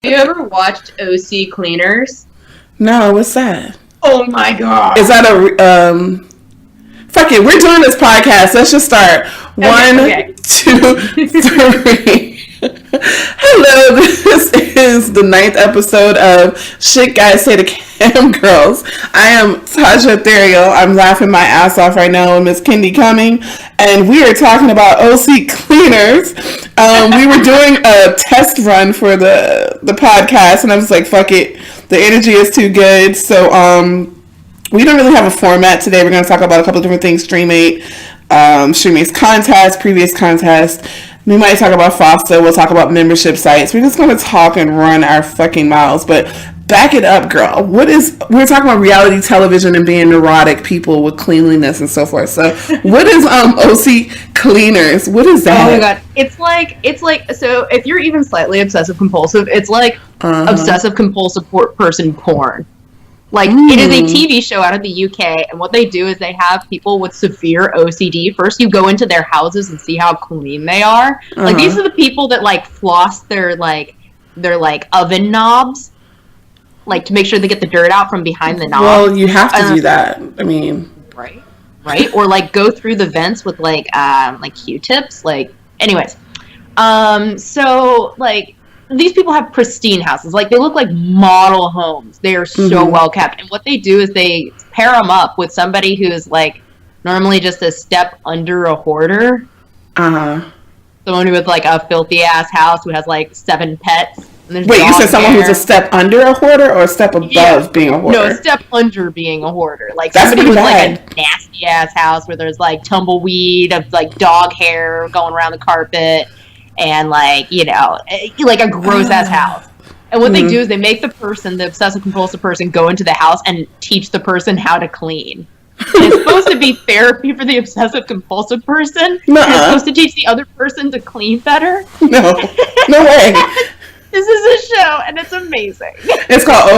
you ever watched OC Cleaners? No, what's that? Oh my god. Is that a fuck it, we're doing this podcast. Let's just start. Okay. 1, 2, 3. Hello, this is the 9th episode of Shit Guys Say to Cam Girls. I am Tasha Theriault. I'm laughing my ass off right now with Miss KendiCumming, and we are talking about OC Cleaners. We were doing a test run for the podcast, and I was like, fuck it, the energy is too good. So we don't really have a format today. We're going to talk about a couple of different things. Streammate's contest, previous contest. We might talk about FOSTA. We'll talk about membership sites. We're just going to talk and run our fucking mouths. But back it up, girl. We're talking about reality television and being neurotic people with cleanliness and so forth. So what is OC Cleaners? What is that? Oh my god. It's like so if you're even slightly obsessive compulsive, it's like obsessive compulsive person porn. Like, It is a TV show out of the UK, and what they do is they have people with severe OCD. First, you go into their houses and see how clean they are. Like, these are the people that, like, floss their oven knobs, like, to make sure they get the dirt out from behind the knob. Well, you have to do that. I mean... Right? Or, like, go through the vents with, like Q-tips. Like, anyways. So, like... These people have pristine houses. Like, they look like model homes. They are so well kept. And what they do is they pair them up with somebody who is, like, normally just a step under a hoarder. Someone with, like, a filthy-ass house who has, like, 7 pets. Wait, you said someone who's a step under a hoarder or a step above being a hoarder? No, a step under being a hoarder. Like, somebody with, like, a nasty-ass house where there's, like, tumbleweed of, like, dog hair going around the carpet. And, like, you know, like a gross-ass house. And what they do is they make the obsessive-compulsive person, go into the house and teach the person how to clean. And it's supposed to be therapy for the obsessive-compulsive person. And it's supposed to teach the other person to clean better. No way. This is a show, and it's amazing. It's called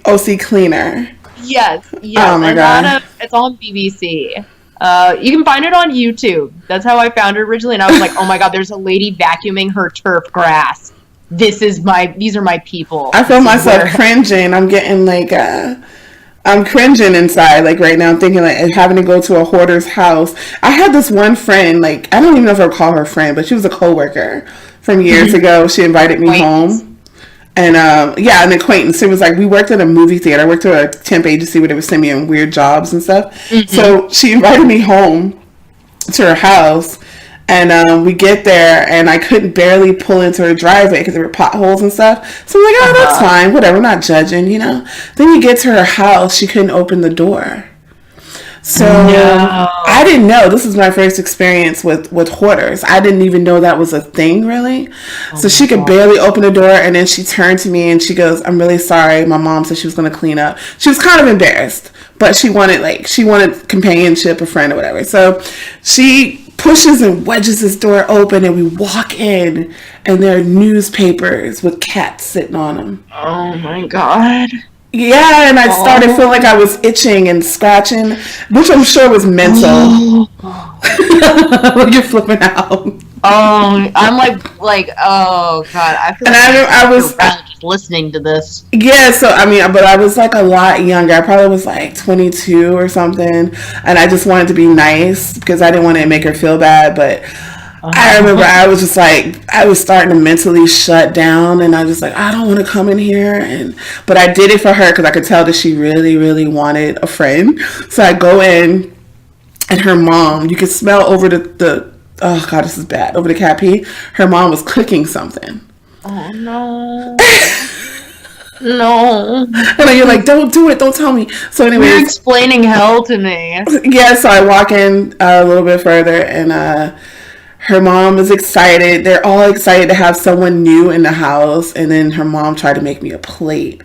OC Cleaner. Yes. Oh, my God. It's on BBC. You can find it on YouTube. That's how I found it originally, and I was like, "Oh my god, there's a lady vacuuming her turf grass. These are my people." I feel myself cringing. I'm getting like, I'm cringing inside. Like right now, I'm thinking like having to go to a hoarder's house. I had this one friend, like I don't even know if I'll call her friend, but she was a coworker from years ago. She invited me home. And, an acquaintance. It was like, we worked at a movie theater. I worked at a temp agency where they would send me in weird jobs and stuff. So she invited me home to her house. And we get there, and I couldn't barely pull into her driveway because there were potholes and stuff. So I'm like, oh, that's fine. Whatever. I'm not judging, you know. Then you get to her house. She couldn't open the door. So I didn't know. This was my first experience with hoarders. I didn't even know that was a thing, really. So she could barely open the door, and then she turned to me and she goes, "I'm really sorry. My mom said she was going to clean up." She was kind of embarrassed, but she wanted companionship, a friend or whatever. So she pushes and wedges this door open, and we walk in, and there are newspapers with cats sitting on them. Oh my god. Yeah, and I started feeling like I was itching and scratching, which I'm sure was mental. You're flipping out. Oh, I'm like, oh god, I feel like I was just listening to this. Yeah, so I mean, but I was like a lot younger. I probably was like 22 or something, and I just wanted to be nice because I didn't want to make her feel bad, but. I remember I was just like, I was starting to mentally shut down, and I was like, I don't want to come in here, but I did it for her because I could tell that she really, really wanted a friend. So I go in, and her mom, you could smell over the oh god, this is bad, over the cat pee. Her mom was cooking something. Oh no. No. And then you're like, don't do it, don't tell me. So anyway, you're explaining hell to me. Yeah, so I walk in a little bit further, and her mom is excited. They're all excited to have someone new in the house. And then her mom tried to make me a plate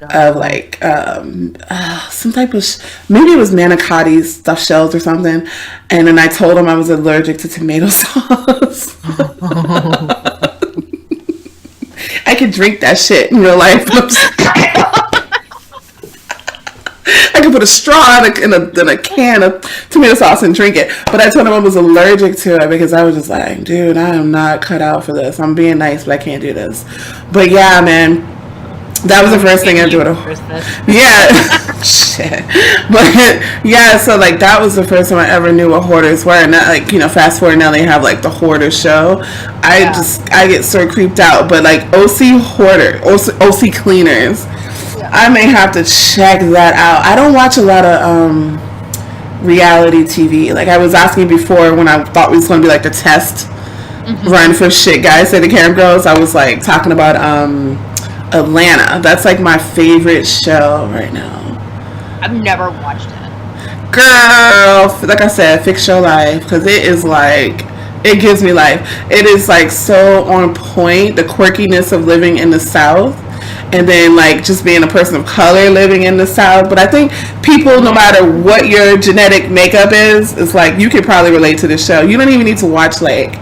of like some type of maybe it was manicotti stuffed shells or something. And then I told them I was allergic to tomato sauce. I could drink that shit in real life. I could put a straw in a can of tomato sauce and drink it. But I told him I was allergic to it because I was just like, dude, I am not cut out for this. I'm being nice, but I can't do this. But yeah, man, That was the first thing I do at Christmas. Yeah. Shit. But yeah, so like that was the first time I ever knew what Hoarders were. And that, like, you know, fast forward now they have like the Hoarders show. I get so creeped out. But like OC Cleaners, I may have to check that out. I don't watch a lot of reality TV. Like I was asking before when I thought we was going to be like the test run for shit guys say the Cam Girls. I was like talking about Atlanta. That's like my favorite show right now. I've never watched it. Girl, like I said, fix your life, because it is like, it gives me life. It is like so on point, the quirkiness of living in the South, and then like just being a person of color living in the South. But I think people, no matter what your genetic makeup is, it's like you could probably relate to this show. You don't even need to watch like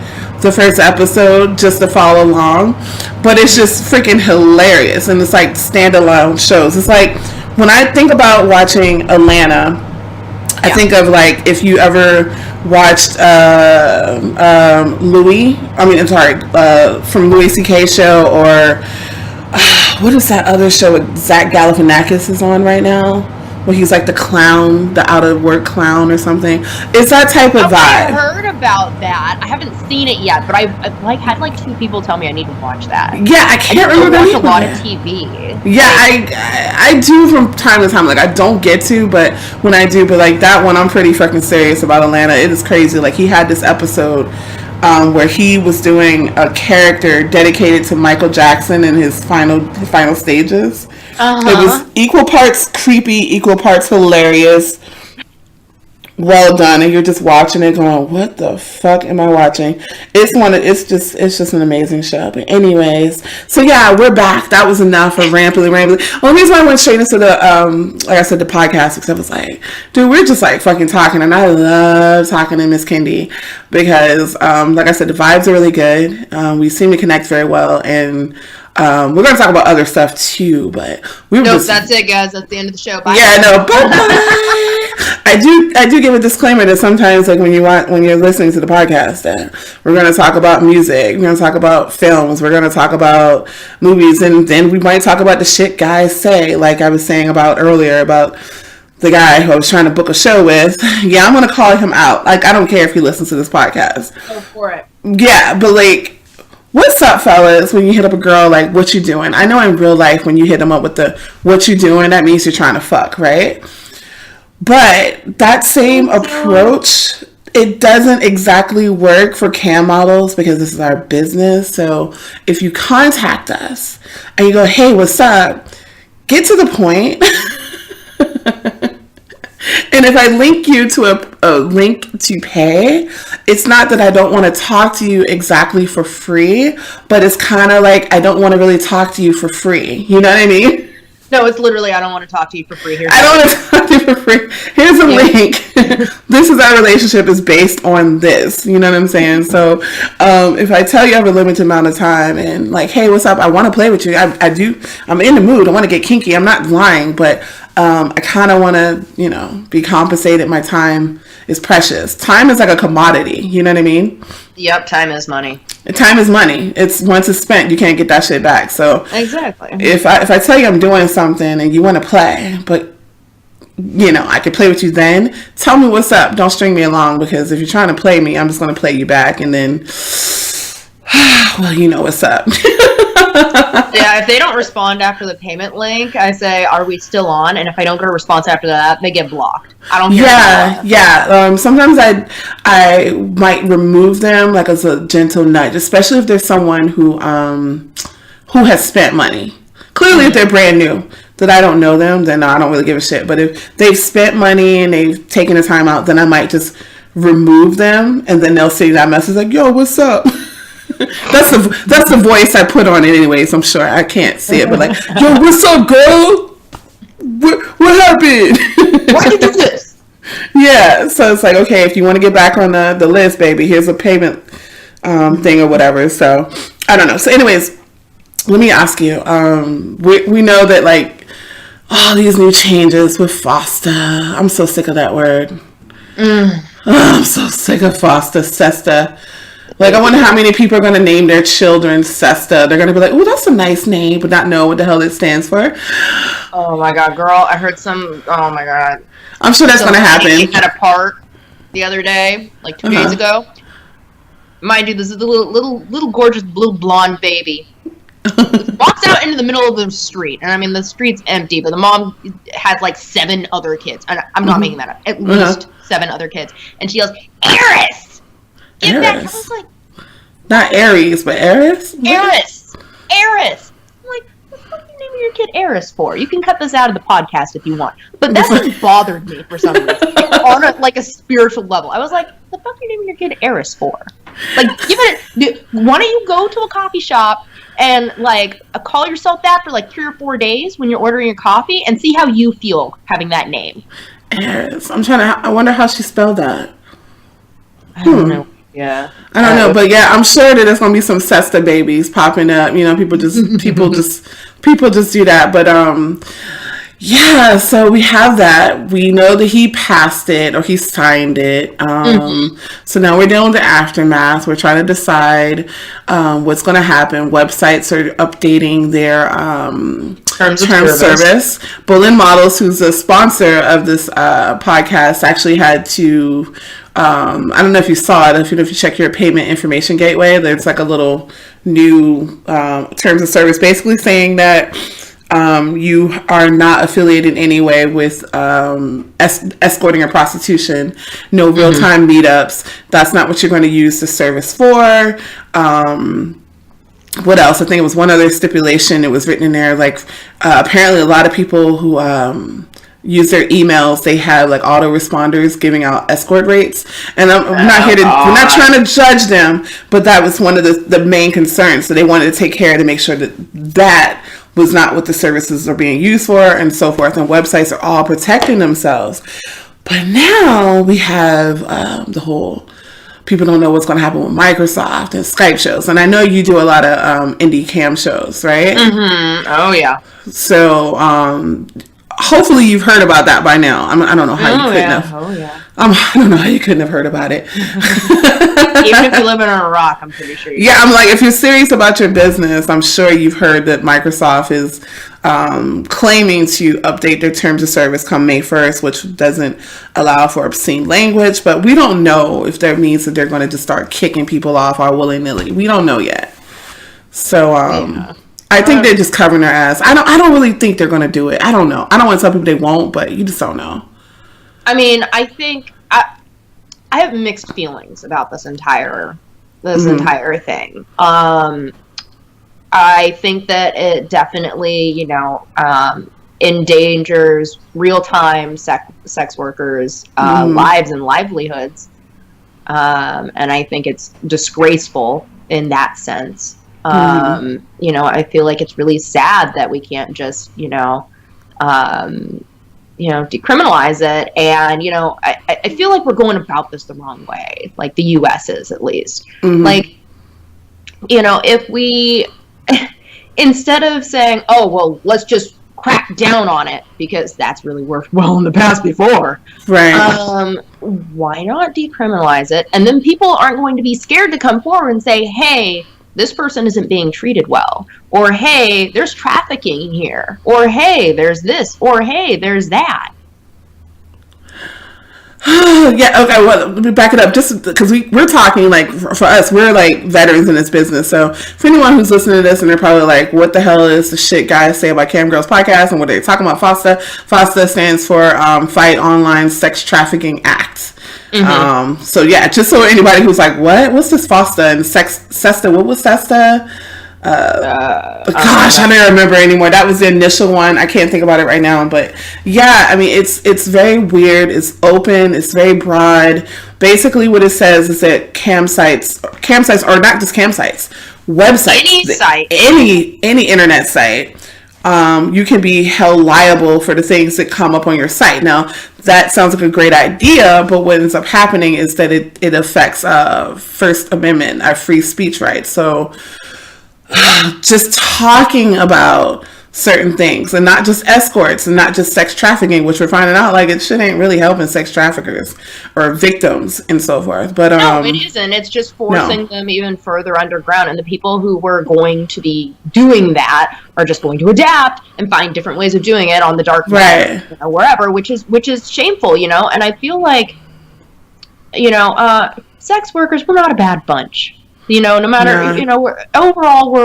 the first episode just to follow along, but it's just freaking hilarious, and it's like standalone shows. It's like when I think about watching Atlanta, I think of like if you ever watched from Louis C.K. show, or what is that other show with Zach Galifianakis is on right now? Where he's like the clown, the out of work clown or something. It's that type of vibe. I heard about that. I haven't seen it yet, but I've like had like 2 people tell me I need to watch that. Yeah, I can't remember. I watch a lot of TV. Yeah, I do from time to time. Like I don't get to, but when I do, but like that one, I'm pretty fucking serious about Atlanta. It is crazy. Like he had this episode where he was doing a character dedicated to Michael Jackson in his final stages. It was equal parts creepy, equal parts hilarious. Well done, and you're just watching it going, what the fuck am I watching? It's just an amazing show. But anyways, so yeah, we're back. That was enough of rambling. The only reason why I went straight into the like I said, the podcast, because I was like, dude, we're just like fucking talking, and I love talking to Miss Kendi because like I said, the vibes are really good. We seem to connect very well, and we're going to talk about other stuff too, but that's it, guys. That's the end of the show. Bye. Yeah, no, bye. I do give a disclaimer that sometimes, like when you're listening to the podcast, that we're going to talk about music, we're going to talk about films, we're going to talk about movies, and then we might talk about the shit guys say, like I was saying about earlier about the guy who I was trying to book a show with. Yeah, I'm going to call him out. Like, I don't care if he listens to this podcast. Go for it. Yeah, but like, what's up, fellas, when you hit up a girl, like, what you doing? I know in real life, when you hit them up with the, what you doing, that means you're trying to fuck, right? But that same approach, it doesn't exactly work for cam models because this is our business. So if you contact us and you go, hey, what's up? Get to the point. And if I link you to a link to pay, it's not that I don't want to talk to you exactly for free, but it's kind of like I don't want to really talk to you for free. You know what I mean? No, it's literally I don't want to talk to you for free. I don't want to talk to you for free. Here's a link. This is our relationship is based on this. You know what I'm saying? So if I tell you I have a limited amount of time and like, hey, what's up? I want to play with you. I do. I'm in the mood. I want to get kinky. I'm not lying, but I kind of want to, be compensated. My time is precious. Time is like a commodity. You know what I mean? Yep. Time is money. Time is money. It's once it's spent, you can't get that shit back. So exactly. If I tell you I'm doing something and you want to play, but I could play with you then, tell me what's up. Don't string me along, because if you're trying to play me, I'm just going to play you back, and then, well, you know what's up. Yeah, if they don't respond after the payment link, I say, are we still on? And if I don't get a response after that, they get blocked. I don't care. Yeah. Sometimes I might remove them, like, as a gentle nudge, especially if there's someone who has spent money. Clearly, if they're brand new, that I don't know them, then no, I don't really give a shit. But if they've spent money and they've taken the time out, then I might just remove them, and then they'll see that message like, yo, what's up? That's the voice I put on it anyways. I'm sure I can't see it, but like, yo, what's up, girl? What happened? Why did you do this? Yeah, so it's like, okay, if you want to get back on the list, baby, here's a payment thing or whatever. So I don't know. So anyways, let me ask you. We know that like all these new changes with FOSTA. I'm so sick of that word. Oh, I'm so sick of FOSTA, SESTA. Like, I wonder how many people are going to name their children Sesta. They're going to be like, oh, that's a nice name, but not know what the hell it stands for. Oh, my God, girl. I heard oh, my God. I'm sure that's going to happen. At a park the other day, like 2 days ago. Mind you, this is the little gorgeous blue blonde baby. Walks out into the middle of the street, and I mean the street's empty, but the mom has like 7 other kids, and I'm not making that up. At least 7 other kids, and she yells, "Eris! Get back!" I was like, not Aries, but Eris. Eris. I'm like, what the fuck are you naming your kid Eris for? You can cut this out of the podcast if you want, but that just bothered me for some reason on a spiritual level. I was like, the fuck are you naming your kid Eris for? Like, why don't you go to a coffee shop and like call yourself that for like 3 or 4 days when you're ordering your coffee and see how you feel having that name. Eris. I wonder how she spelled that. I don't know. Yeah. I don't know, but yeah, I'm sure that there's gonna be some Sesta babies popping up. You know, people just do that. But yeah, so we have that. We know that he passed it or he signed it. So now we're dealing with the aftermath. We're trying to decide what's going to happen. Websites are updating their terms of service. Bullen Models, who's a sponsor of this podcast, actually had to. I don't know if you saw it. If you check your payment information gateway, there's like a little new terms of service, basically saying that. You are not affiliated in any way with escorting or prostitution. No real-time meetups. That's not what you're going to use the service for. What else? I think it was one other stipulation. It was written in there. Like, apparently a lot of people who use their emails, they have like autoresponders giving out escort rates. And we're not trying to judge them, but that was one of the main concerns. So they wanted to take care to make sure that was not what the services are being used for, and so forth. And websites are all protecting themselves. But now we have the whole people don't know what's going to happen with Microsoft and Skype shows. And I know you do a lot of indie cam shows, right? Oh yeah. So hopefully you've heard about that by now. I don't know how you couldn't have. Oh yeah. I don't know how you couldn't have heard about it. Even if you live on a rock, I'm pretty sure. I'm like, if you're serious about your business, I'm sure you've heard that Microsoft is claiming to update their terms of service come May 1st, which doesn't allow for obscene language. But we don't know if that means that they're going to just start kicking people off all willy-nilly. We don't know yet. So I think they're just covering their ass. I don't really think they're going to do it. I don't know. I don't want to tell people they won't, but you just don't know. I mean, I think I have mixed feelings about this entire thing. I think that it definitely, endangers real-time sex workers' lives and livelihoods, and I think it's disgraceful in that sense. I feel like it's really sad that we can't just, decriminalize it. And, I feel like we're going about this the wrong way, like the U.S. is, at least. Like, if we, instead of saying, oh, well, let's just crack down on it, because that's really worked well in the past before. Right. Why not decriminalize it? And then people aren't going to be scared to come forward and say, hey, this person isn't being treated well, or hey, there's trafficking here, or hey, there's this, or hey, there's that. Yeah, okay, well, let me back it up, just because we're talking, like, for us, we're like veterans in this business. So for anyone who's listening to this and they're probably like, what the hell is the shit guys say about Cam Girls Podcast, and what are they talking about? FOSTA stands for Fight Online Sex Trafficking Act. So yeah, just so anybody who's like, what's this FOSTA and SESTA? What was SESTA? Gosh, I don't remember anymore. That was the initial one. I can't think about it right now, but yeah, I mean, it's very weird. It's open. It's very broad. Basically, what it says is that campsites, or not just campsites, websites, any internet site, you can be held liable for the things that come up on your site. Now, that sounds like a great idea, but what ends up happening is that it affects First Amendment, our free speech rights. So just talking about certain things, and not just escorts and not just sex trafficking, which we're finding out like it shit ain't really helping sex traffickers or victims and so forth. But no, it isn't. It's just forcing them even further underground, and the people who were going to be doing that are just going to adapt and find different ways of doing it on the dark web, wherever, which is shameful, And I feel like, sex workers, we're not a bad bunch. No matter, we're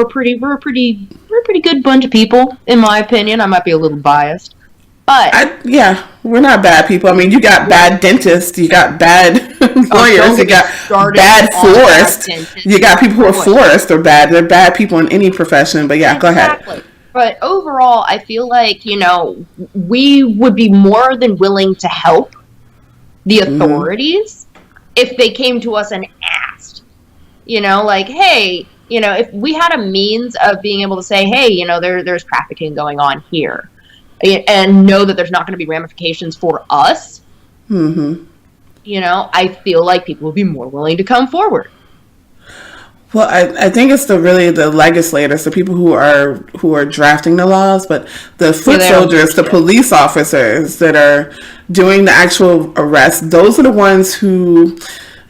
a pretty good bunch of people, in my opinion. I might be a little biased, but we're not bad people. I mean, you got bad dentists, you got bad lawyers, you got bad florists, you got people who are florists are bad. They're bad people in any profession. But go ahead. But overall, I feel like we would be more than willing to help the authorities if they came to us and asked. Hey, if we had a means of being able to say, hey, there's trafficking going on here, and know that there's not going to be ramifications for us, I feel like people would be more willing to come forward. Well, I think it's the legislators, the people who are drafting the laws, but the foot soldiers, the police officers that are doing the actual arrest, those are the ones who...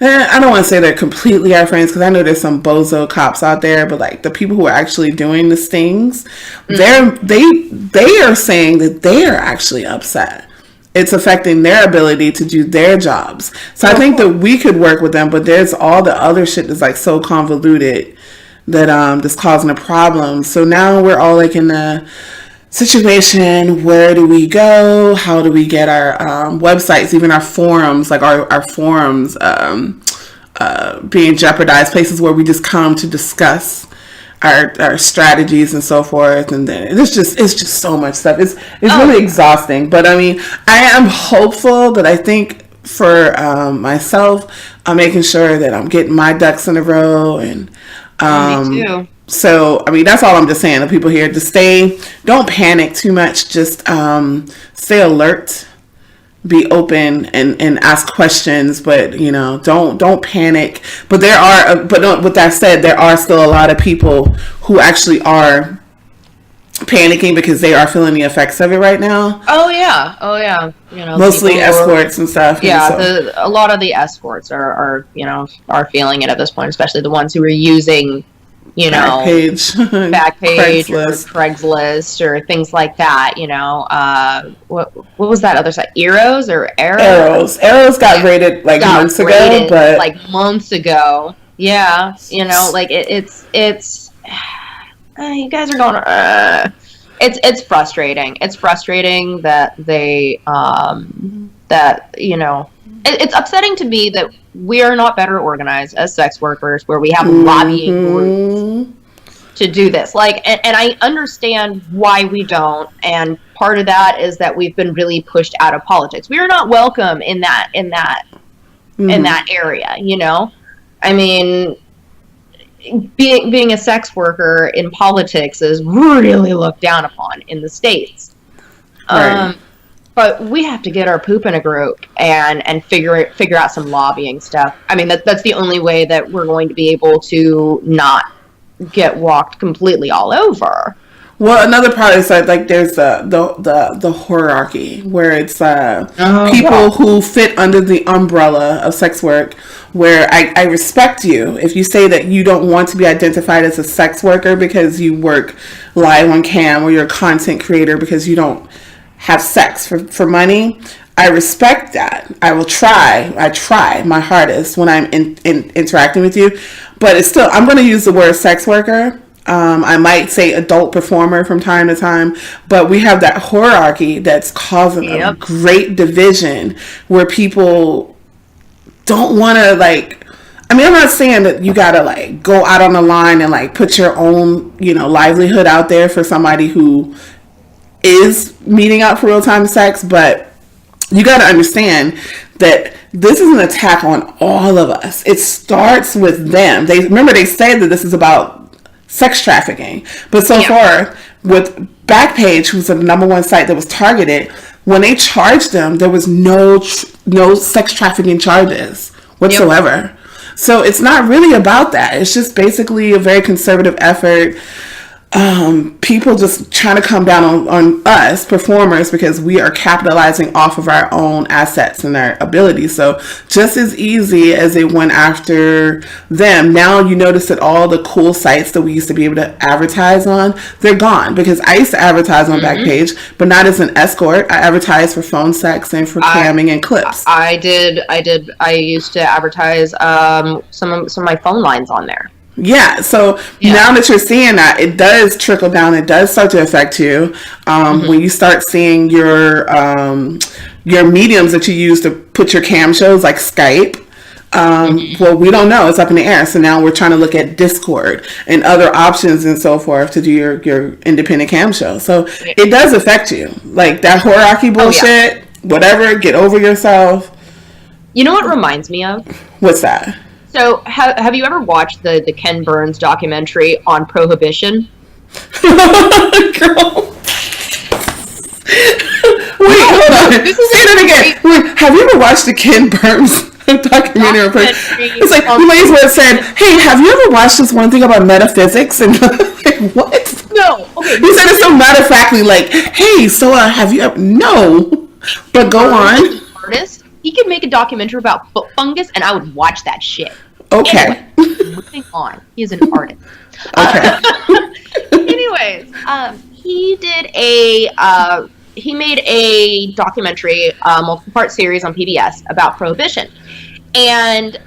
I don't want to say they're completely our friends, because I know there's some bozo cops out there, but like the people who are actually doing the stings, they are saying that they are actually upset. It's affecting their ability to do their jobs. So I think that we could work with them, but there's all the other shit that's like so convoluted that that's causing a problem. So now we're all like in the situation, where do we go? How do we get our websites, even our forums, like our forums being jeopardized, places where we just come to discuss our strategies and so forth, and then it's just so much stuff. It's really exhausting. But I mean, I am hopeful that I think for myself, I'm making sure that I'm getting my ducks in a row, and me too. So, I mean, that's all I'm just saying to people here. Don't panic too much. Just stay alert, be open, and ask questions. But, don't panic. But with that said, there are still a lot of people who actually are panicking because they are feeling the effects of it right now. Oh yeah. Mostly escorts and stuff. Yeah, and a lot of the escorts are feeling it at this point, especially the ones who are using... Backpage or Craigslist or things like that. What was that other site? Arrows. Arrows got raided months ago. Months ago. Yeah, it's you guys are going. It's frustrating. It's frustrating that they it's upsetting to me that we are not better organized as sex workers, where we have lobbying groups to do this. And I understand why we don't. And part of that is that we've been really pushed out of politics. We are not welcome in that area. I mean, being a sex worker in politics is really looked down upon in the States. Right. But we have to get our poop in a group and figure out some lobbying stuff. I mean, that's the only way that we're going to be able to not get walked completely all over. Well, another part is that there's the hierarchy, where it's people who fit under the umbrella of sex work, where I respect you if you say that you don't want to be identified as a sex worker because you work live on cam, or you're a content creator because you don't have sex for money. I respect that. I try my hardest when I'm interacting with you, but it's still, I'm going to use the word sex worker. I might say adult performer from time to time, but we have that hierarchy that's causing a great division, where people don't want to I mean, I'm not saying that you gotta go out on the line and put your own livelihood out there for somebody who is meeting up for real-time sex, but you got to understand that this is an attack on all of us. It starts with them. They said that this is about sex trafficking, but so far with Backpage, who's the number one site that was targeted, when they charged them, there was no sex trafficking charges whatsoever. So it's not really about that. It's just basically a very conservative effort people just trying to come down on us performers because we are capitalizing off of our own assets and our abilities. So just as easy as they went after them, now you notice that all the cool sites that we used to be able to advertise on, they're gone. Because I used to advertise on Backpage, but not as an escort. I advertised for phone sex and for camming and clips. I used to advertise some of my phone lines on there. Yeah, so now that you're seeing that, it does trickle down. It does start to affect you when you start seeing your mediums that you use to put your cam shows, like Skype. Well, we don't know. It's up in the air. So now we're trying to look at Discord and other options and so forth to do your independent cam show. So it does affect you. Like that hierarchy bullshit, whatever, get over yourself. You know what it reminds me of? What's that? So, have you ever watched the Ken Burns documentary on Prohibition? Girl. Wait, hold on. Say that again. Wait, have you ever watched the Ken Burns documentary? It's like, you might as well said, hey, have you ever watched this one thing about metaphysics? And like, what? No. Okay. You said it so matter-of-factly, like, hey, so have you ever... No. But go on. Artist. He could make a documentary about foot fungus, and I would watch that shit. Okay. Anyway, moving on. He is an artist. Okay. Anyways, he made a documentary, multiple-part series on PBS about Prohibition, and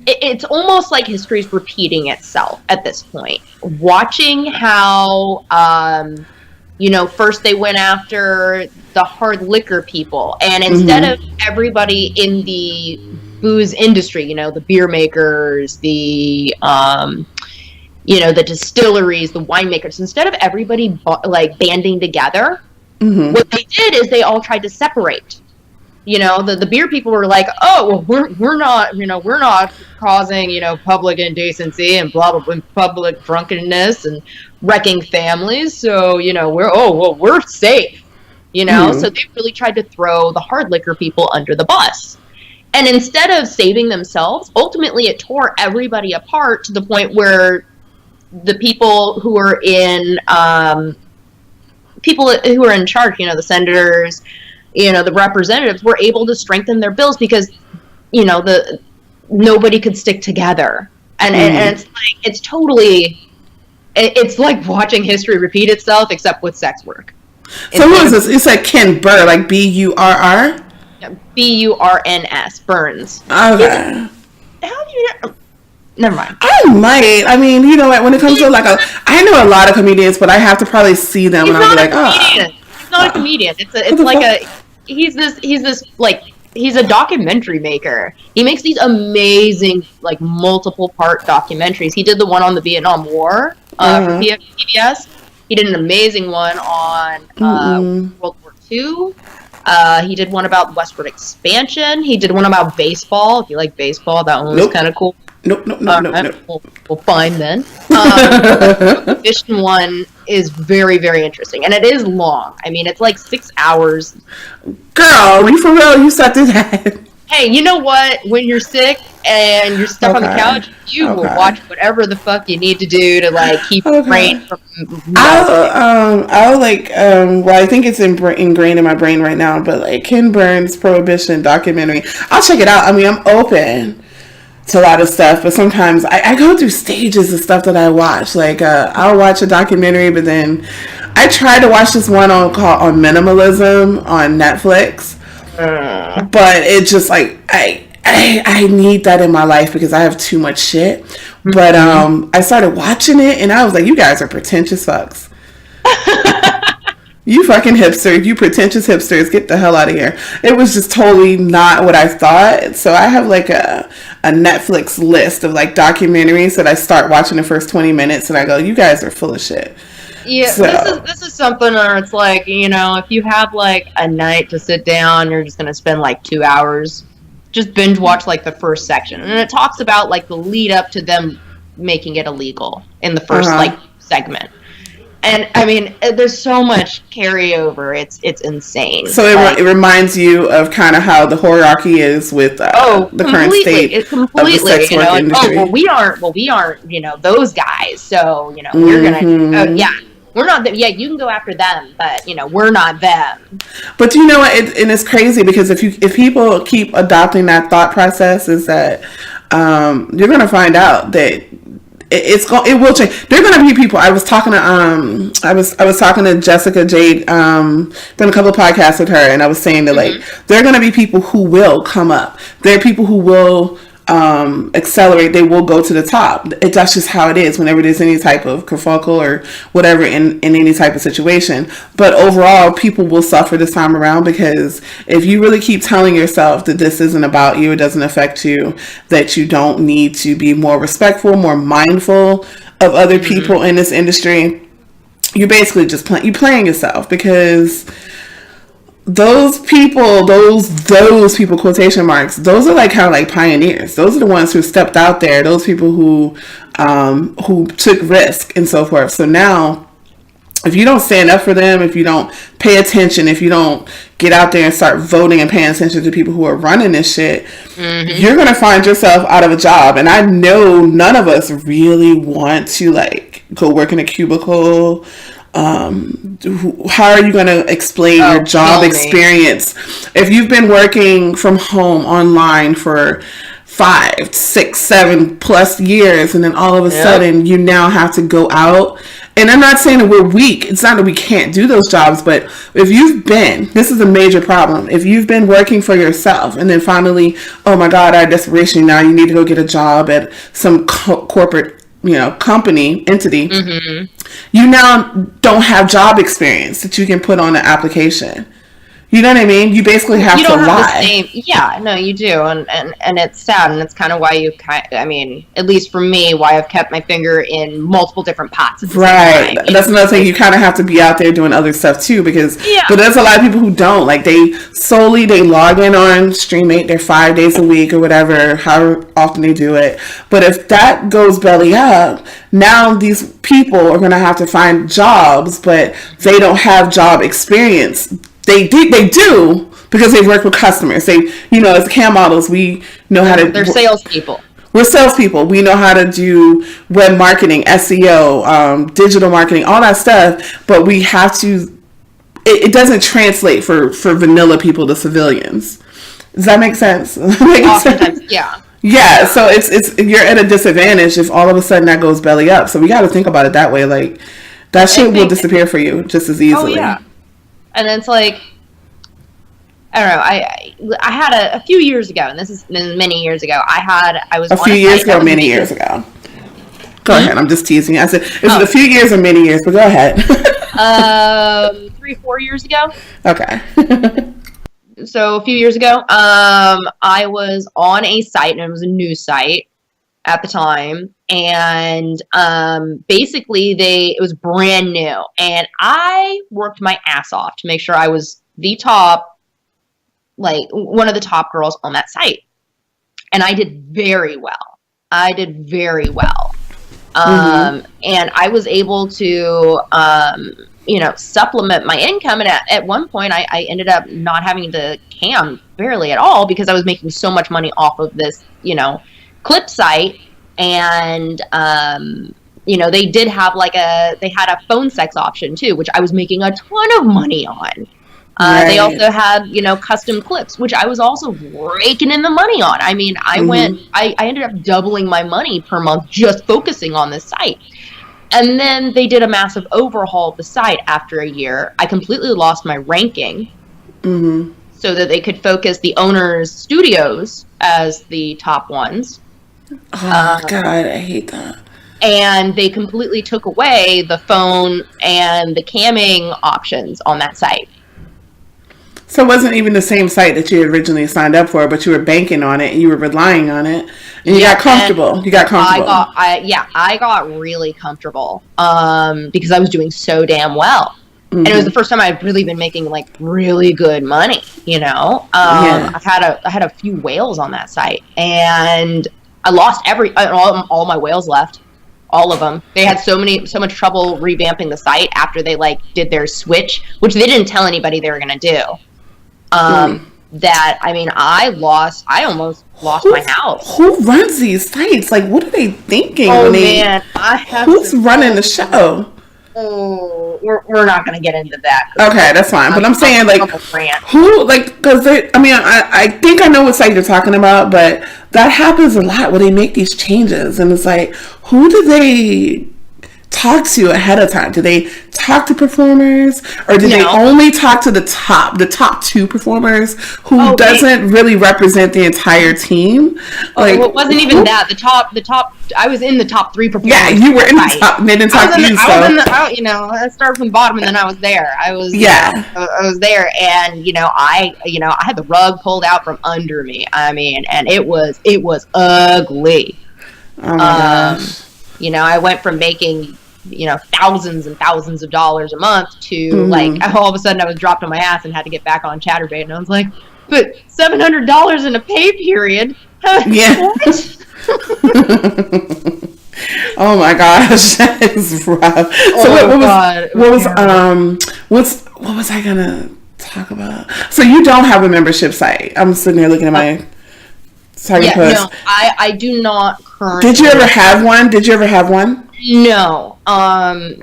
it's almost like history's repeating itself at this point. Watching how first they went after the hard liquor people, and instead of everybody in the booze industry, the beer makers, the the distilleries, the winemakers, instead of everybody banding together, what they did is they all tried to separate. The beer people were like, oh, well, we're not causing, public indecency and blah, blah, blah, public drunkenness and wrecking families. So, we're safe, So they really tried to throw the hard liquor people under the bus. And instead of saving themselves, ultimately it tore everybody apart to the point where the people who are in, charge, the senators, the representatives were able to strengthen their bills because, nobody could stick together. And it's like watching history repeat itself, except with sex work. So who is this? It's like Ken Burr, like Burr? Burns. Burns. Okay. How do you know? Never mind. I might. I mean, you know what? When it comes to I know a lot of comedians, but I have to probably see them and I'll be like, oh. He's not a comedian. He's a documentary maker. He makes these amazing, multiple part documentaries. He did the one on the Vietnam War for PBS. He did an amazing one on World War II. He did one about westward expansion. He did one about baseball. If you like baseball, that one was kind of cool. Nope. We'll find then. The Prohibition one is very, very interesting. And it is long. I mean, it's like 6 hours. Girl, are you for real? You sat through that. Hey, you know what? When you're sick and you're stuck on the couch, you will watch whatever the fuck you need to do to keep your brain from I think it's ingrained in my brain right now, but Ken Burns Prohibition documentary, I'll check it out. I mean, I'm open to a lot of stuff, but sometimes I go through stages of stuff that I watch. I'll watch a documentary, but then I tried to watch this one on minimalism on Netflix. But it just I need that in my life because I have too much shit. But I started watching it and I was like, you guys are pretentious fucks. You fucking hipsters, you pretentious hipsters, get the hell out of here. It was just totally not what I thought. So I have a Netflix list of documentaries that I start watching the first 20 minutes and I go, you guys are full of shit. Yeah, so. This is something where it's if you have a night to sit down, you're just gonna spend 2 hours, just binge watch the first section, and it talks about the lead up to them making it illegal in the first segment, And I mean, there's so much carryover. It's insane. So it reminds you of kind of how the hierarchy is with the current state of the sex work industry. We aren't those guys. So we're gonna we're not them. Yeah, you can go after them, but we're not them. But you know what? And it's crazy because if people keep adopting that thought process, is that you're gonna find out that it will change. There are going to be people. I was talking to Jessica Jade, done a couple of podcasts with her, and I was saying that there are going to be people who will come up. There are people who will accelerate. They will go to the top. That's just how it is whenever there's any type of kerfuffle or whatever in any type of situation. But overall, people will suffer this time around, because if you really keep telling yourself that this isn't about you, it doesn't affect you, that you don't need to be more respectful, more mindful of other people in this industry, you're basically just playing yourself, because those people, quotation marks, those are kind of like pioneers. Those are the ones who stepped out there. Those people who took risk and so forth. So now, if you don't stand up for them, if you don't pay attention, if you don't get out there and start voting and paying attention to people who are running this shit, you're going to find yourself out of a job. And I know none of us really want to go work in a cubicle. How are you going to explain your job experience if you've been working from home online for 5, 6, 7 plus years, and then all of a sudden you now have to go out? And I'm not saying that we're weak. It's not that we can't do those jobs, but if you've been, this is a major problem. If you've been working for yourself and then finally, oh my God, out of desperation, now you need to go get a job at some corporate company, entity, you now don't have job experience that you can put on an application. You know what I mean? You basically have to lie. No, you do. And it's sad. And it's kind of why at least for me, why I've kept my finger in multiple different pots. Right. That's another thing. You kind of have to be out there doing other stuff too, but there's a lot of people who don't. They log in on StreamMate, they're 5 days a week or whatever, however often they do it. But if that goes belly up, now these people are going to have to find jobs, but they don't have job experience. They do because they've worked with customers. As cam models, we know how to. They're salespeople. We're salespeople. We know how to do web marketing, SEO, digital marketing, all that stuff. But we have to. It doesn't translate for vanilla people to civilians. Does that make sense? Oftentimes, yeah. Yeah. So it's you're at a disadvantage if all of a sudden that goes belly up. So we got to think about it that way. That shit will disappear for you just as easily. Oh yeah. And it's I don't know. I had a few years ago, and this is many years ago. I was a few years ago, many years ago. Go ahead. I'm just teasing you. I said it was a few years or many years, but go ahead. 3-4 years ago. Okay. So a few years ago, I was on a site, and it was a news site at the time, and basically it was brand new, and I worked my ass off to make sure I was the top, one of the top girls on that site, and I did very well. And I was able to supplement my income, and at one point I ended up not having to cam barely at all, because I was making so much money off of this clip site. And they did have they had a phone sex option too, which I was making a ton of money on. Right. They also had custom clips, which I was also raking in the money on. I mean, I ended up doubling my money per month just focusing on this site. And then they did a massive overhaul of the site after a year. I completely lost my ranking, so that they could focus the owners' studios as the top ones. Oh, God, I hate that. And they completely took away the phone and the camming options on that site. So it wasn't even the same site that you had originally signed up for, but you were banking on it and you were relying on it, and you got comfortable. I got really comfortable because I was doing so damn well. And it was the first time I'd really been making really good money. I had a few whales on that site, and I lost all my whales left. All of them. They had so much trouble revamping the site after they like did their switch, which they didn't tell anybody they were going to do. That, I mean, I almost lost my house. Who runs these sites? Like, what are they thinking? Who's running the show? Oh, we're not going to get into that. Okay, that's fine. But I'm saying, like, who, like, because I think I know what site you're talking about, but that happens a lot where they make these changes, and it's like, who do they talk to ahead of time? Do they talk to performers, or do they only talk to the top 2 performers who doesn't really represent the entire team? Like, it wasn't even that. The top. I was in the top 3 performers. Yeah, you were in the top. They didn't talk to you. I started from the bottom, and then I was there. I was there, and I had the rug pulled out from under me. I mean, and it was ugly. Oh my gosh. I went from making thousands and thousands of dollars a month to like all of a sudden I was dropped on my ass and had to get back on Chatterbait, and I was like, but $700 in a pay period. Yeah. Oh my gosh, that is rough. So what was I gonna talk about? So you don't have a membership site. I'm sitting here looking at my post. No, I do not currently. Did you ever have one? No. I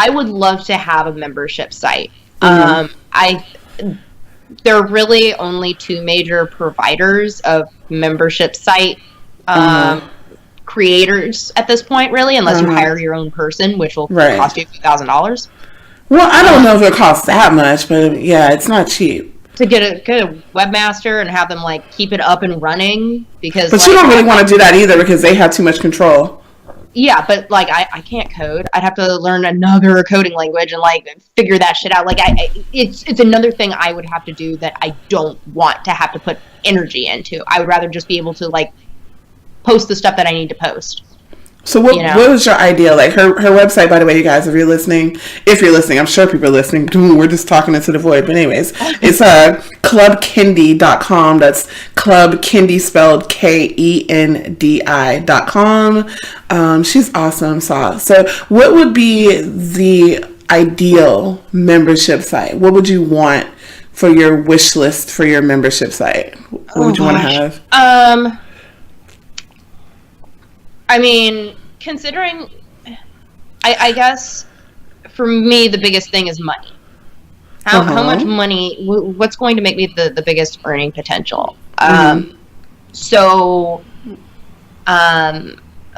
would love to have a membership site. There are really only 2 major providers of membership site creators at this point, really, unless you hire your own person, which will cost you a few $1,000s. Well, I don't know if it costs that much, but yeah, it's not cheap. To get a webmaster and have them like keep it up and running, because but you don't really want to do that either because they have too much control. Yeah, but like I can't code. I'd have to learn another coding language and like figure that shit out. Like it's another thing I would have to do that I don't want to have to put energy into. I would rather just be able to like post the stuff that I need to post. So what was your idea? Like her website, by the way, you guys, if you're listening, I'm sure people are listening. We're just talking into the void. But anyways, it's clubkendi.com. That's Club Kendi spelled KENDI.com. She's awesome. So what would be the ideal membership site? What would you want for your wish list for your membership site? What would you want to have? I mean, considering, I guess, for me, the biggest thing is money. How much money, what's going to make me the biggest earning potential? My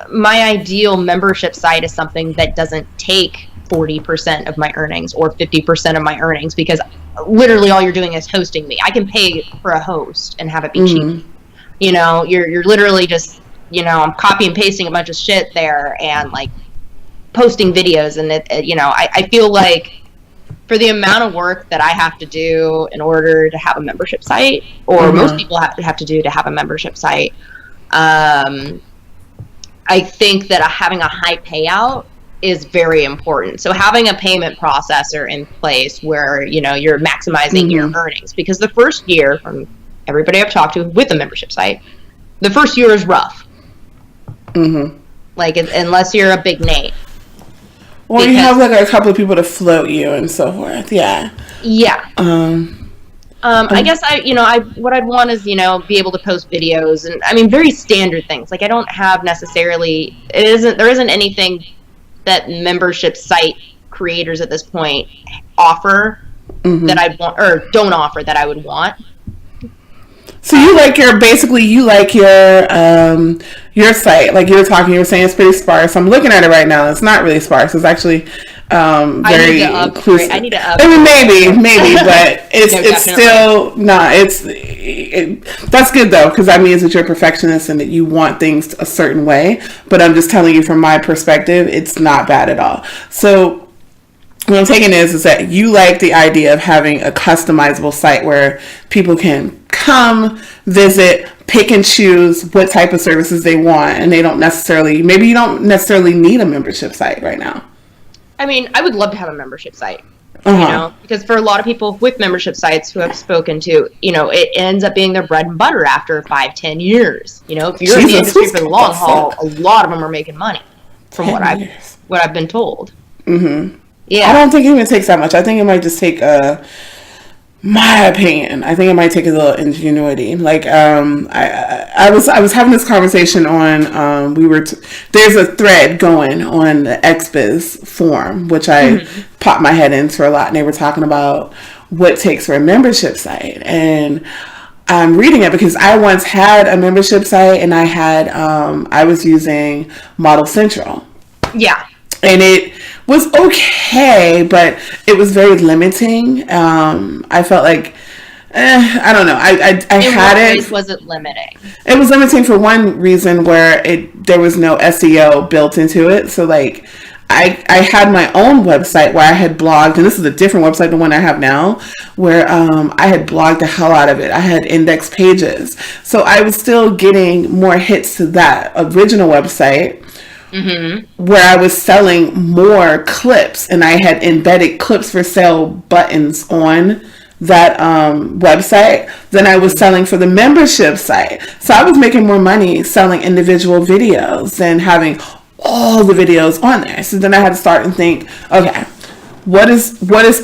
ideal membership site is something that doesn't take 40% of my earnings or 50% of my earnings, because literally all you're doing is hosting me. I can pay for a host and have it be cheap. You're literally just... I'm copy and pasting a bunch of shit there and like posting videos, and I feel like for the amount of work that I have to do in order to have a membership site, or most people have to do to have a membership site, I think that having a high payout is very important. So having a payment processor in place where you're maximizing your earnings, because the first year, from everybody I've talked to with a membership site, the first year is rough. Like, unless you're a big name. Or you have like a couple of people to float you and so forth. Yeah. Yeah. I guess what I'd want is be able to post videos, and I mean very standard things. Like I don't have necessarily there isn't anything that membership site creators at this point offer that I'd want, or don't offer that I would want. So you like your site, like you were saying, it's pretty sparse. I'm looking at it right now. It's not really sparse. It's actually very inclusive. I need to upgrade. I mean, maybe, but it's still not. That's good though, because that means that you're a perfectionist and that you want things a certain way. But I'm just telling you from my perspective, it's not bad at all. So what I'm taking is that you like the idea of having a customizable site where people can come, visit, pick and choose what type of services they want, and you don't necessarily need a membership site right now. I mean, I would love to have a membership site. because for a lot of people with membership sites who I've spoken to, it ends up being their bread and butter after 5-10 years. If you're in the industry for the long haul, a lot of them are making money from what I've been told. Mm-hmm. Yeah. I don't think it even takes that much. I think it might just take my opinion. I think it might take a little ingenuity. Like, I was having this conversation on, there's a thread going on the XBiz forum, which I popped my head into a lot, and they were talking about what it takes for a membership site. And I'm reading it because I once had a membership site, and I was using Model Central. Yeah. And it was okay, but it was very limiting. I felt like, I don't know. I had it. In what ways was it limiting? It was limiting for one reason where there was no SEO built into it. So like, I had my own website where I had blogged, and this is a different website than the one I have now, where I had blogged the hell out of it. I had index pages. So I was still getting more hits to that original website. Mm-hmm. Where I was selling more clips, and I had embedded clips for sale buttons on that website than I was selling for the membership site. So I was making more money selling individual videos than having all the videos on there. So then I had to start and think, okay, what is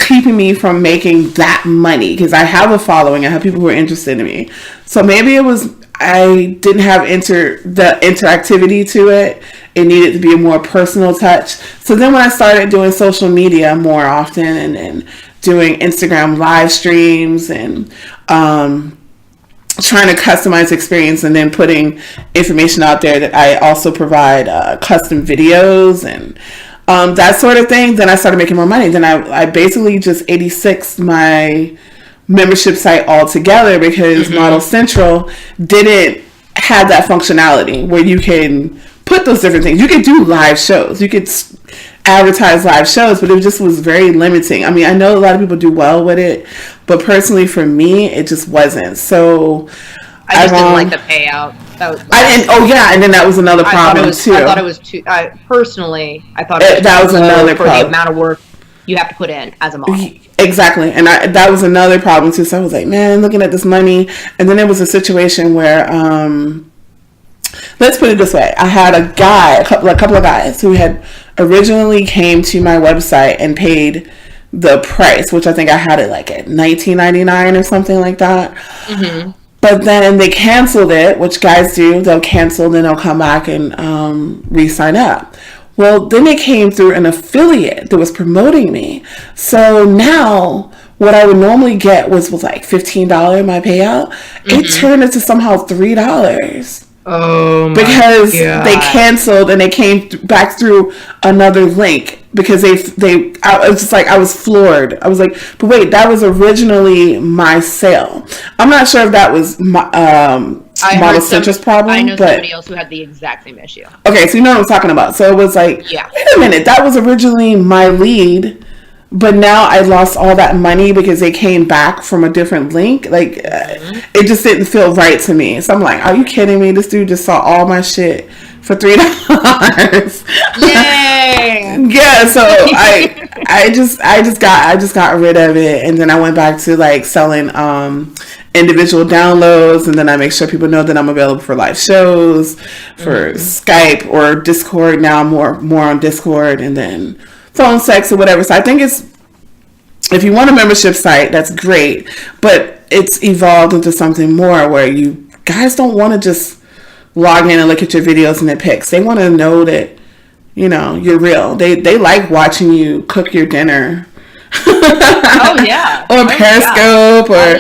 keeping me from making that money? Because I have a following, I have people who are interested in me. So maybe it was I didn't have the interactivity to it. It needed to be a more personal touch. So then when I started doing social media more often and doing Instagram live streams and trying to customize experience and then putting information out there that I also provide custom videos and that sort of thing, then I started making more money. Then I basically just 86'd my membership site altogether because Model Central didn't have that functionality where you can put those different things. You could do live shows. You could advertise live shows, but it just was very limiting. I mean, I know a lot of people do well with it, but personally for me, it just wasn't. So I just didn't like the payout. And then that was another problem too. I thought it was too. Personally, I thought it was that was another for problem. The amount of work you have to put in as a model. Exactly, and that was another problem too. So I was like, man, looking at this money, and then there was a situation where, let's put it this way: I had a couple of guys who had originally came to my website and paid the price, which I think I had it like at $19.99 or something like that. Mm-hmm. But then they canceled it, which guys do. They'll cancel, then they'll come back and re-sign up. Well, then it came through an affiliate that was promoting me. So now what I would normally get was like $15 my payout. Mm-hmm. It turned into somehow $3. Oh my because God. They canceled and they came back through another link because I was just like, I was floored. I was like, but wait, that was originally my sale. I'm not sure if that was Model Central's problem. I know somebody else who had the exact same issue. Okay, so you know what I'm talking about. So it was like, wait a minute, that was originally my lead, but now I lost all that money because they came back from a different link. Like, it just didn't feel right to me. So I'm like, are you kidding me? This dude just saw all my shit for $3. Yay! Yeah, so I just got rid of it, and then I went back to like selling individual downloads, and then I make sure people know that I'm available for live shows, for Skype or Discord. Now I'm more on Discord, and then phone sex or whatever. So I think if you want a membership site, that's great, but it's evolved into something more where you guys don't want to just log in and look at your videos and the pics. They want to know that, you're real. They like watching you cook your dinner. Oh yeah. Or Periscope or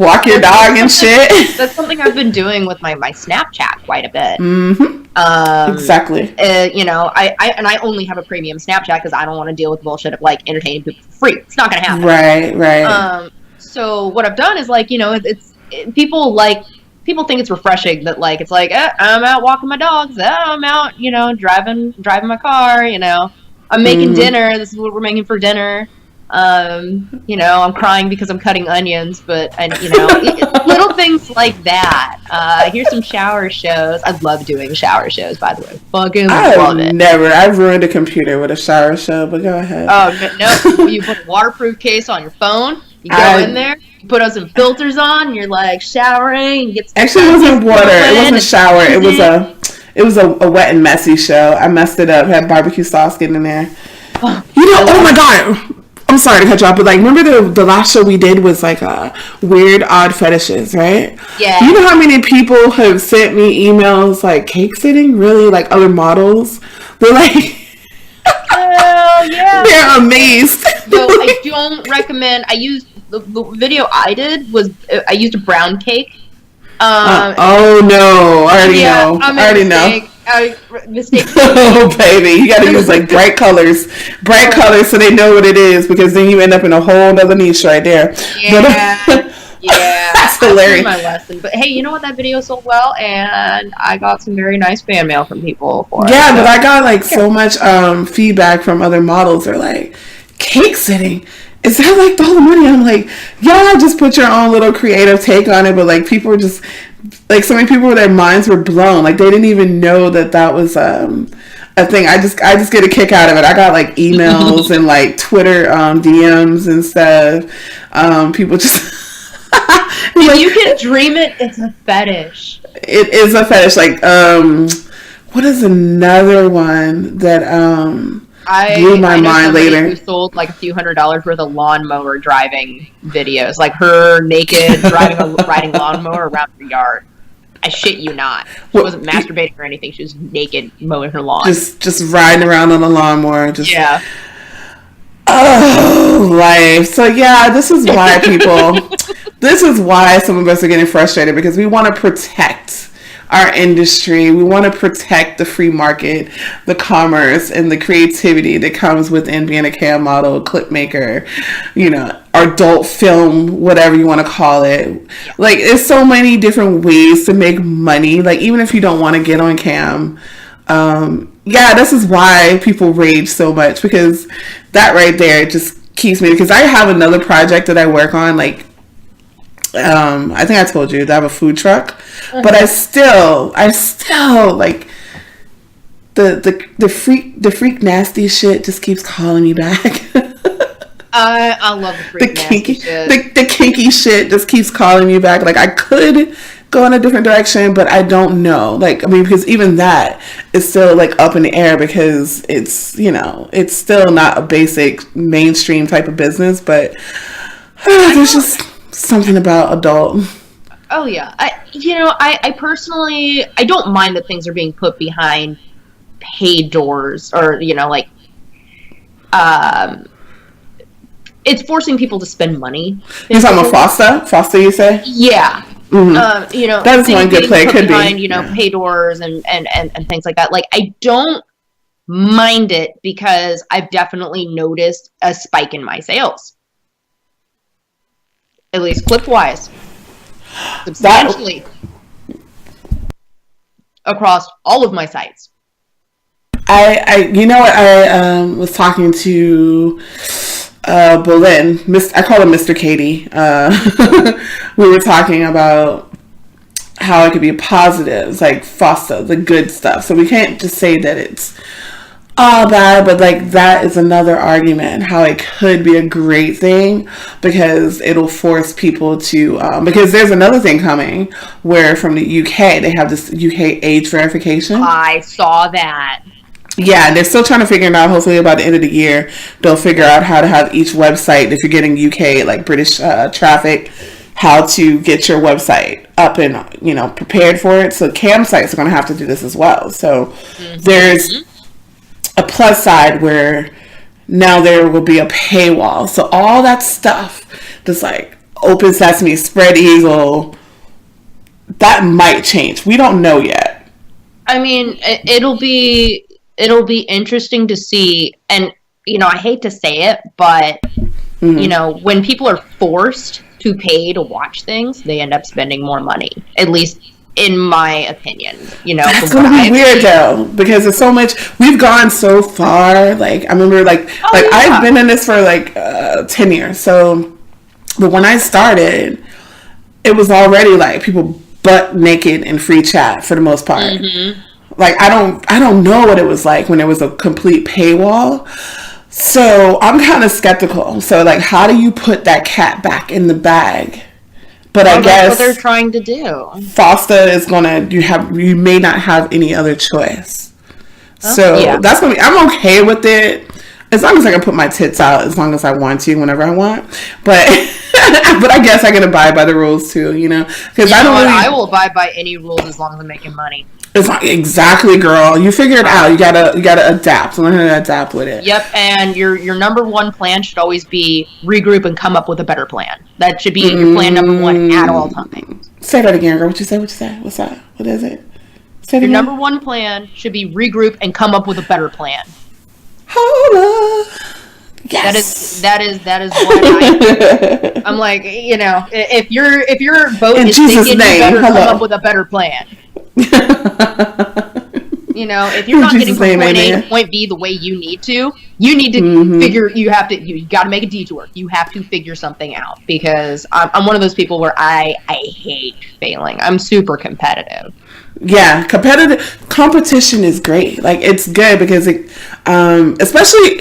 walk your dog and shit. That's something I've been doing with my Snapchat quite a bit. Mm-hmm. Exactly. I only have a premium Snapchat because I don't want to deal with bullshit of like entertaining people for free. It's not gonna happen. Right. So what I've done is like, people think it's refreshing that like it's like I'm out walking my dogs, I'm out driving my car, I'm making dinner, this is what we're making for dinner. I'm crying because I'm cutting onions, but little things like that. Here's some shower shows. I love doing shower shows, by the way. Fucking love it. I've ruined a computer with a shower show, but go ahead. Oh, no. You put a waterproof case on your phone, you go in there, you put some filters on, you're like showering, you get actually, it wasn't water, it wasn't a shower, it was a wet and messy show. I messed it up, had barbecue sauce getting in there. Oh my god, I'm sorry to cut you off, but like, remember the last show we did was like weird, odd fetishes, right? Yeah. You know how many people have sent me emails like cake sitting? Really, like other models? They're like, oh yeah, they're amazed. So I don't recommend. I used the video I did was I used a brown cake. Oh no! I already know. Mistake. Oh baby, you gotta use like bright colors so they know what it is, because then you end up in a whole other niche right there. Yeah, that's hilarious. My lesson, but hey, you know what? That video sold well, and I got some very nice fan mail from people for it. Yeah, but I got like so much feedback from other models. They're like, cake sitting. Is that like all the money? I'm like, y'all just put your own little creative take on it, but like people were just like, so many people, their minds were blown. Like they didn't even know that was a thing. I just get a kick out of it. I got like emails and like Twitter DMs and stuff. People just like, you can dream it. It's a fetish. It is a fetish. Like what is another one that blew my mind later? Who sold like a few $100s worth of lawnmower driving videos, like her naked riding lawnmower around her yard. I shit you not. She wasn't masturbating or anything. She was naked mowing her lawn. Just riding around on a lawnmower. Yeah. Oh, life. So yeah, this is why this is why some of us are getting frustrated, because we want to protect our industry. We want to protect the free market, the commerce, and the creativity that comes within being a cam model, a clip maker, adult film, whatever you want to call it. Like, there's so many different ways to make money. Like, even if you don't want to get on cam, this is why people rage so much, because that right there just keeps me, because I have another project that I work on, like, I think I told you that I have a food truck, but I still like the freak nasty shit just keeps calling me back. I love the freak nasty shit. The kinky shit just keeps calling me back. Like, I could go in a different direction, but I don't know. Like, I mean, because even that is still like up in the air, because it's it's still not a basic mainstream type of business, but there's just something about adult. Oh yeah, I personally, I don't mind that things are being put behind paid doors, or it's forcing people to spend money. You're talking about Foster, you say? Yeah. Mm-hmm. That is one good play. Could behind, be pay doors and things like that. Like, I don't mind it, because I've definitely noticed a spike in my sales. At least clip-wise. Substantially. Across all of my sites. I was talking to Bolin. I call him Mr. Katie. We were talking about how it could be positives, like FOSTA, the good stuff. So we can't just say that it's all bad, but like, that is another argument, how it could be a great thing, because it'll force people to because there's another thing coming where from the UK they have this UK age verification. I saw that. Yeah, they're still trying to figure it out. Hopefully by the end of the year they'll figure out how to have each website, if you're getting UK like British traffic, how to get your website up and prepared for it. So cam sites are going to have to do this as well. So there's a plus side where now there will be a paywall. So all that stuff, just like Open Sesame, Spread Eagle, that might change. We don't know yet. I mean, it'll be interesting to see. And I hate to say it, but when people are forced to pay to watch things, they end up spending more money. At least in my opinion. That's gonna be weird though, because it's so much. We've gone so far. Like I remember, I've been in this for 10 years. So, but when I started, it was already like people butt naked in free chat for the most part. Mm-hmm. Like I don't know what it was like when it was a complete paywall. So I'm kind of skeptical. So like, how do you put that cat back in the bag? But I guess that's what they're trying to do. FOSTA is you may not have any other choice. That's gonna be. I'm okay with it as long as I can put my tits out as long as I want to whenever I want. But but I guess I can abide by the rules too. Because I will abide by any rules as long as I'm making money. It's not exactly, girl. You figure it out. You gotta adapt. Learn how to adapt with it. Yep. And your number one plan should always be regroup and come up with a better plan. That should be your plan number one at all times. Say that again, girl. What you say? What's that? What is it? Say it your again. Number one plan should be regroup and come up with a better plan. Hold up. Yes. That is what I'm like. If your boat in is Jesus' sinking, name, you better come up with a better plan. If you're not getting from point A to point B the way you need to figure. You got to make a detour. You have to figure something out, because I'm one of those people where I hate failing. I'm super competitive. Yeah, competition is great. Like, it's good because it, especially,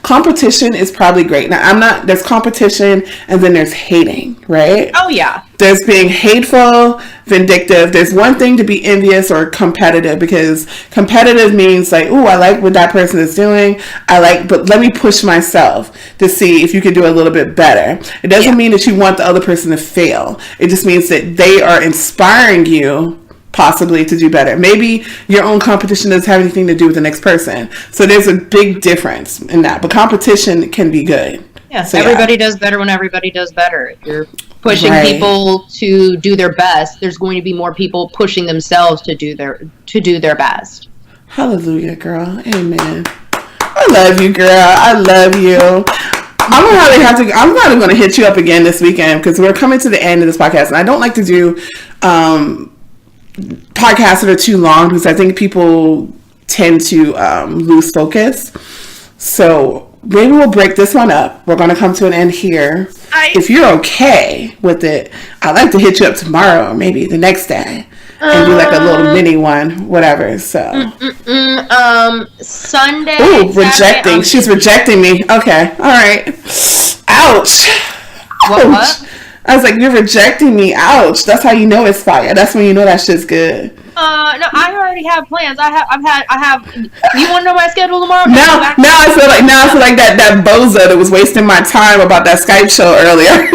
competition is probably great. Now, there's competition and then there's hating, right? Oh, yeah. There's being hateful, vindictive. There's one thing to be envious or competitive, because competitive means like, ooh, I like what that person is doing. But let me push myself to see if you can do a little bit better. It doesn't mean that you want the other person to fail. It just means that they are inspiring you possibly to do better. Maybe your own competition doesn't have anything to do with the next person. So there's a big difference in that. But competition can be good. Yeah, so everybody does better when everybody does better. If you're pushing people to do their best, there's going to be more people pushing themselves to do their best. Hallelujah, girl. Amen. I love you, girl. I love you. I'm probably going to hit you up again this weekend, because we're coming to the end of this podcast, and I don't like to do podcasts that are too long, because I think people tend to lose focus. So maybe we'll break this one up. We're going to come to an end here. If you're okay with it, I'd like to hit you up tomorrow, or maybe the next day, and do like a little mini one, whatever. So Sunday. Ooh, rejecting. She's rejecting me. Okay, all right. Ouch. What? I was like, you're rejecting me. Ouch. That's how you know it's fire. That's when you know that shit's good. No, I already have plans. I have. You want to know my schedule tomorrow? Now I feel like that bozo that was wasting my time about that Skype show earlier.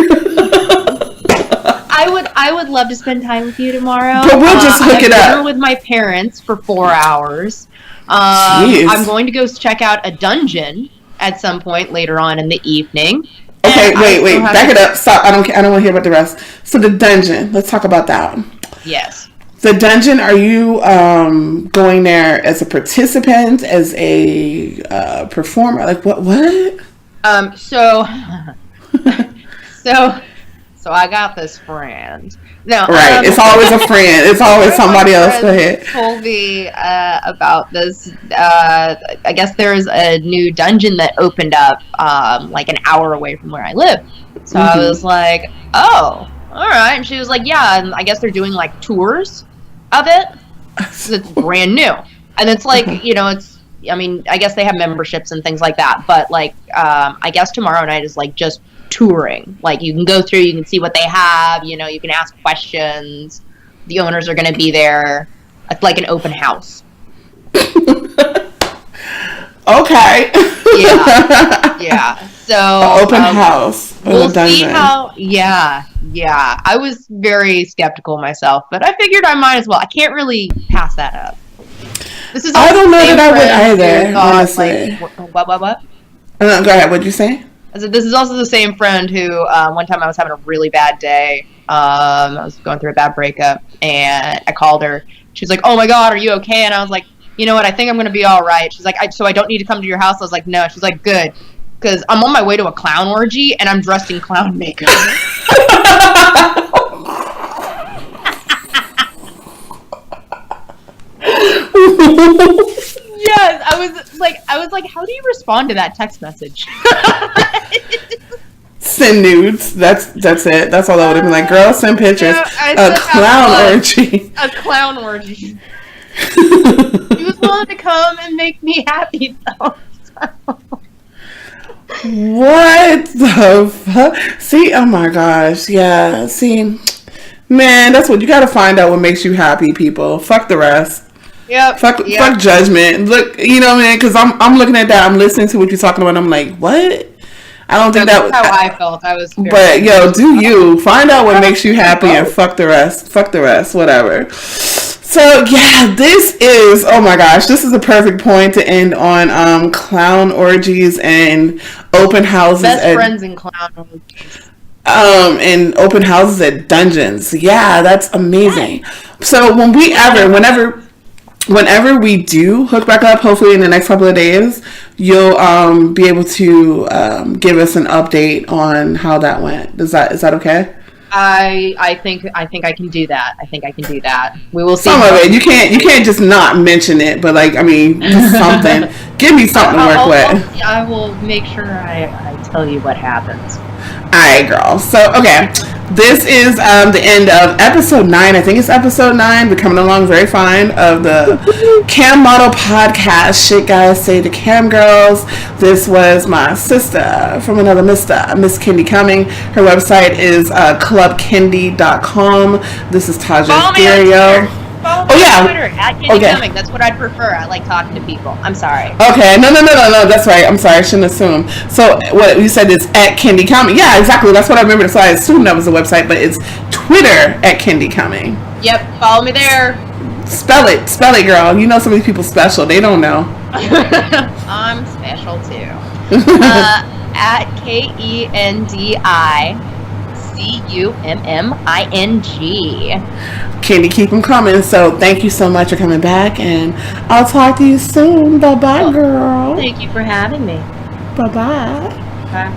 I would love to spend time with you tomorrow. But we'll just hook it up. Dinner with my parents for 4 hours. I'm going to go check out a dungeon at some point later on in the evening. Okay, wait, back it up. Stop. I don't want to hear about the rest. So the dungeon. Let's talk about that. Yes. The dungeon. Are you going there as a participant, as a performer? Like what? So I got this friend. No, right. It's always a friend. It's always somebody else. Go ahead. Told me about this. I guess there's a new dungeon that opened up like an hour away from where I live. So I was like, oh, all right. And she was like, yeah. And I guess they're doing like tours of it. It's brand new, and it's like it's. I mean, I guess they have memberships and things like that. But like, I guess tomorrow night is like just touring. Like, you can go through, you can see what they have, you can ask questions. The owners are going to be there. It's like an open house. Okay. Yeah. So open house. We'll see how. Yeah. I was very skeptical myself, but I figured I might as well. I can't really pass that up. This is. I don't know that I would either. Honestly. What? Go ahead. What'd you say? This is also the same friend who one time I was having a really bad day. I was going through a bad breakup, and I called her. She's like, "Oh my God, are you okay?" And I was like, "You know what? I think I'm gonna be all right." She's like, "So I don't need to come to your house?" I was like, "No." She's like, "Good, because I'm on my way to a clown orgy, and I'm dressed in clown makeup." Yes, I was like, how do you respond to that text message? Send nudes. That's it. That's all I would have been like. Girl, send pictures. A clown orgy. A clown orgy. He was willing to come and make me happy though. What the fuck? See, oh my gosh, yeah. See, man, that's what you gotta find out. What makes you happy, people. Fuck the rest. Yep. Fuck judgment. Look, you know, man, because I'm looking at that. I'm listening to what you're talking about. And I'm like, what? I don't think that's how I felt. I was. But yo, do you find out what makes you happy and fuck the rest. Fuck the rest. Whatever. So yeah, this is, oh my gosh, this is a perfect point to end on clown orgies and open houses. Best friends in clown orgies. And open houses at dungeons. Yeah, that's amazing. So whenever we do hook back up, hopefully in the next couple of days, you'll be able to give us an update on how that went. Is that okay? I think I can do that. I think I can do that. We will see. Some of it you can't just not mention it, but like, I mean, just something. Give me something to work with. I will make sure I tell you what happens. Alright, girl. So, okay. This is the end of episode 9. I think it's episode 9. We're coming along very fine of the Cammodel Podcast. Shit guys say to cam girls. This was my sister from another mister, Miss KendiCumming. Her website is clubkendi.com. This is Taja Ethereal. Follow me on Twitter at KendiCumming. That's what I'd prefer. I like talking to people. I'm sorry. Okay, no. That's right. I'm sorry. I shouldn't assume. So what you said is at KendiCumming. Yeah, exactly. That's what I remember. So I assumed that was the website, but it's Twitter at KendiCumming. Yep. Follow me there. Spell it, girl. You know some of these people special. They don't know. I'm special too. At KendiCumming. Kendi, keep them coming. So thank you so much for coming back, and I'll talk to you soon. Bye-bye, girl. Thank you for having me. Bye-bye. Bye.